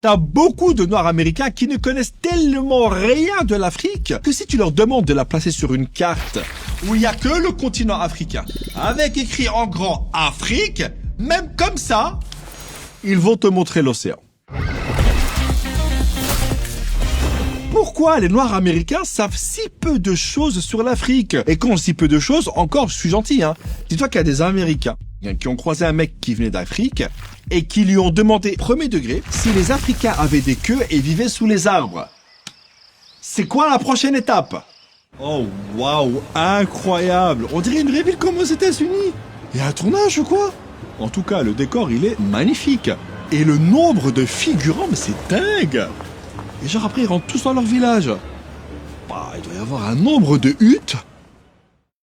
T'as beaucoup de Noirs américains qui ne connaissent tellement rien de l'Afrique que si tu leur demandes de la placer sur une carte où il n'y a que le continent africain, avec écrit en grand Afrique, même comme ça, ils vont te montrer l'océan. Pourquoi les Noirs américains savent si peu de choses sur l'Afrique? Et quand je dis peu de choses, encore, je suis gentil, hein. Dis-toi qu'il y a des Américains qui ont croisé un mec qui venait d'Afrique et qui lui ont demandé, premier degré, si les Africains avaient des queues et vivaient sous les arbres. C'est quoi la prochaine étape? Oh, waouh, incroyable. On dirait une vraie ville comme aux États-Unis. Il y a un tournage ou quoi? En tout cas, le décor, il est magnifique. Et le nombre de figurants, mais c'est dingue. Et genre après, ils rentrent tous dans leur village. Bah, il doit y avoir un nombre de huttes.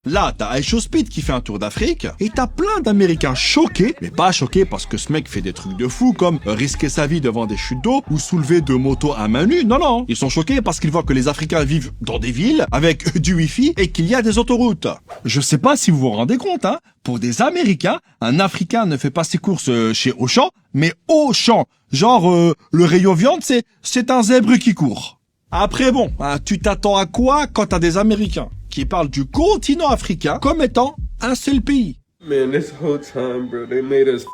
Là, t'as Aisho Speed qui fait un tour d'Afrique, et t'as plein d'Américains choqués, mais pas choqués parce que ce mec fait des trucs de fou, comme risquer sa vie devant des chutes d'eau, ou soulever 2 motos à main nue. Non, non, ils sont choqués parce qu'ils voient que les Africains vivent dans des villes, avec du wifi, et qu'il y a des autoroutes. Je sais pas si vous vous rendez compte, hein, pour des Américains, un Africain ne fait pas ses courses chez Auchan, mais Auchan. Genre, le rayon viande, c'est un zèbre qui court. Après bon, hein, tu t'attends à quoi quand t'as des Américains qui parlent du continent africain comme étant un seul pays? Man, this whole time, bro, they made us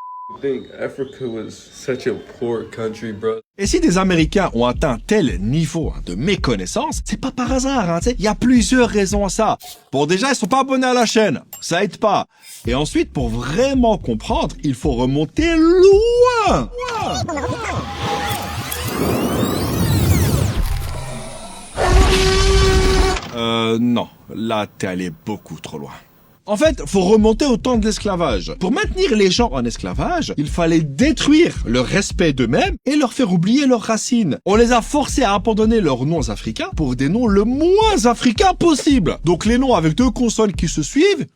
think Africa was such a poor country, bro. Et si des Américains ont atteint tel niveau de méconnaissance, c'est pas par hasard, hein, tu sais. Il y a plusieurs raisons à ça. Bon, déjà, ils sont pas abonnés à la chaîne. Ça aide pas. Et ensuite, pour vraiment comprendre, il faut remonter loin. Non. Là, t'es allé beaucoup trop loin. En fait, faut remonter au temps de l'esclavage. Pour maintenir les gens en esclavage, il fallait détruire le respect d'eux-mêmes et leur faire oublier leurs racines. On les a forcés à abandonner leurs noms africains pour des noms le moins africains possible. Donc les noms avec 2 consonnes qui se suivent,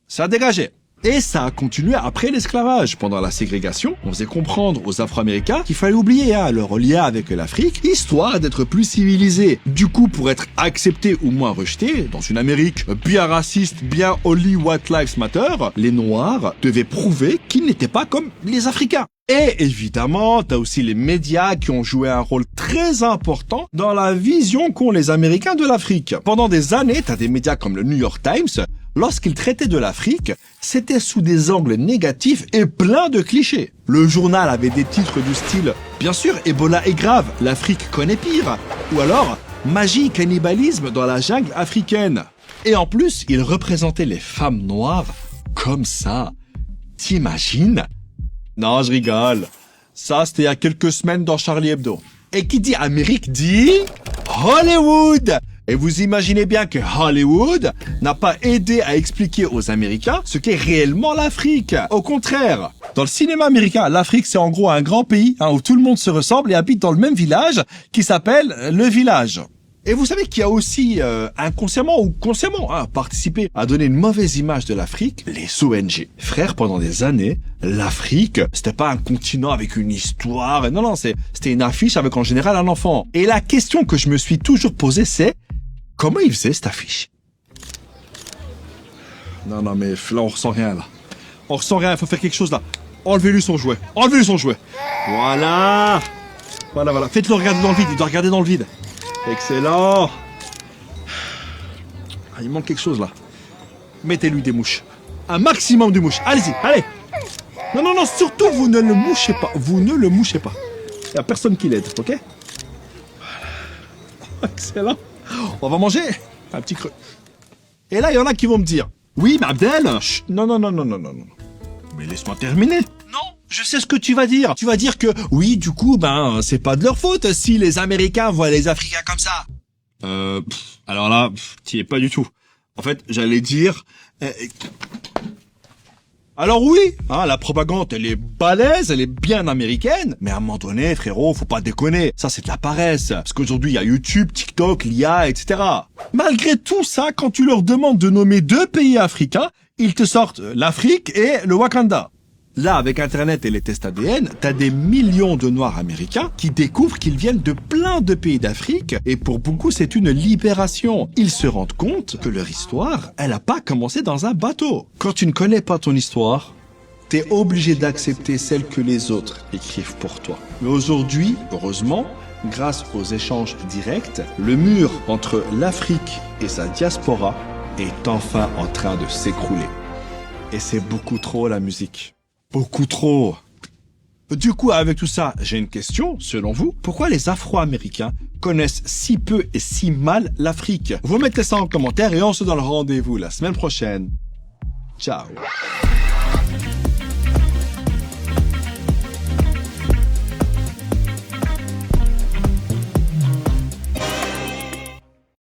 ça a dégagé. Et ça a continué après l'esclavage. Pendant la ségrégation, on faisait comprendre aux Afro-Américains qu'il fallait oublier leur lien avec l'Afrique, histoire d'être plus civilisés. Du coup, pour être acceptés ou moins rejetés, dans une Amérique bien raciste, bien Only White Lives Matter, les Noirs devaient prouver qu'ils n'étaient pas comme les Africains. Et évidemment, t'as aussi les médias qui ont joué un rôle très important dans la vision qu'ont les Américains de l'Afrique. Pendant des années, t'as des médias comme le New York Times. Lorsqu'il traitait de l'Afrique, c'était sous des angles négatifs et plein de clichés. Le journal avait des titres du style « Bien sûr, Ebola est grave, l'Afrique connaît pire » ou alors « Magie, cannibalisme dans la jungle africaine ». Et en plus, il représentait les femmes noires comme ça. T'imagines? Non, je rigole. Ça, c'était il y a quelques semaines dans Charlie Hebdo. Et qui dit Amérique dit Hollywood. Et vous imaginez bien que Hollywood n'a pas aidé à expliquer aux Américains ce qu'est réellement l'Afrique. Au contraire, dans le cinéma américain, l'Afrique c'est en gros un grand pays où tout le monde se ressemble et habite dans le même village qui s'appelle le village. Et vous savez qu'il y a aussi inconsciemment ou consciemment participé à donner une mauvaise image de l'Afrique, les ONG. Frère, pendant des années, l'Afrique, c'était pas un continent avec une histoire. Non, c'était une affiche avec en général un enfant. Et la question que je me suis toujours posée, c'est comment il faisait cette affiche? Non, mais là, on ressent rien, là. On ressent rien, il faut faire quelque chose, là. Enlevez-lui son jouet. Enlevez-lui son jouet. Voilà. Faites-le regarder dans le vide. Il doit regarder dans le vide. Excellent. Il manque quelque chose, là. Mettez-lui des mouches. Un maximum de mouches. Allez-y, allez. Non, surtout, vous ne le mouchez pas. Vous ne le mouchez pas. Il n'y a personne qui l'aide, ok? Voilà. Excellent. On va manger un petit creux. Et là, il y en a qui vont me dire, oui, mais Abdel... Chut, non. Mais laisse-moi terminer. Non, je sais ce que tu vas dire. Tu vas dire que, oui, du coup, c'est pas de leur faute si les Américains voient les Africains comme ça. Alors là, t'y es pas du tout. En fait, j'allais dire... Alors oui, la propagande, elle est balèze, elle est bien américaine, mais à un moment donné, frérot, faut pas déconner. Ça, c'est de la paresse. Parce qu'aujourd'hui, il y a YouTube, TikTok, l'IA, etc. Malgré tout ça, quand tu leur demandes de nommer 2 pays africains, ils te sortent l'Afrique et le Wakanda. Là, avec Internet et les tests ADN, t'as des millions de Noirs américains qui découvrent qu'ils viennent de plein de pays d'Afrique et pour beaucoup, c'est une libération. Ils se rendent compte que leur histoire, elle a pas commencé dans un bateau. Quand tu ne connais pas ton histoire, T'es obligé d'accepter celle que les autres écrivent pour toi. Mais aujourd'hui, heureusement, grâce aux échanges directs, le mur entre l'Afrique et sa diaspora est enfin en train de s'écrouler. Et c'est beaucoup trop la musique. Beaucoup trop. Du coup, avec tout ça, j'ai une question, selon vous. Pourquoi les Afro-Américains connaissent si peu et si mal l'Afrique? Vous mettez ça en commentaire et on se donne rendez-vous la semaine prochaine. Ciao.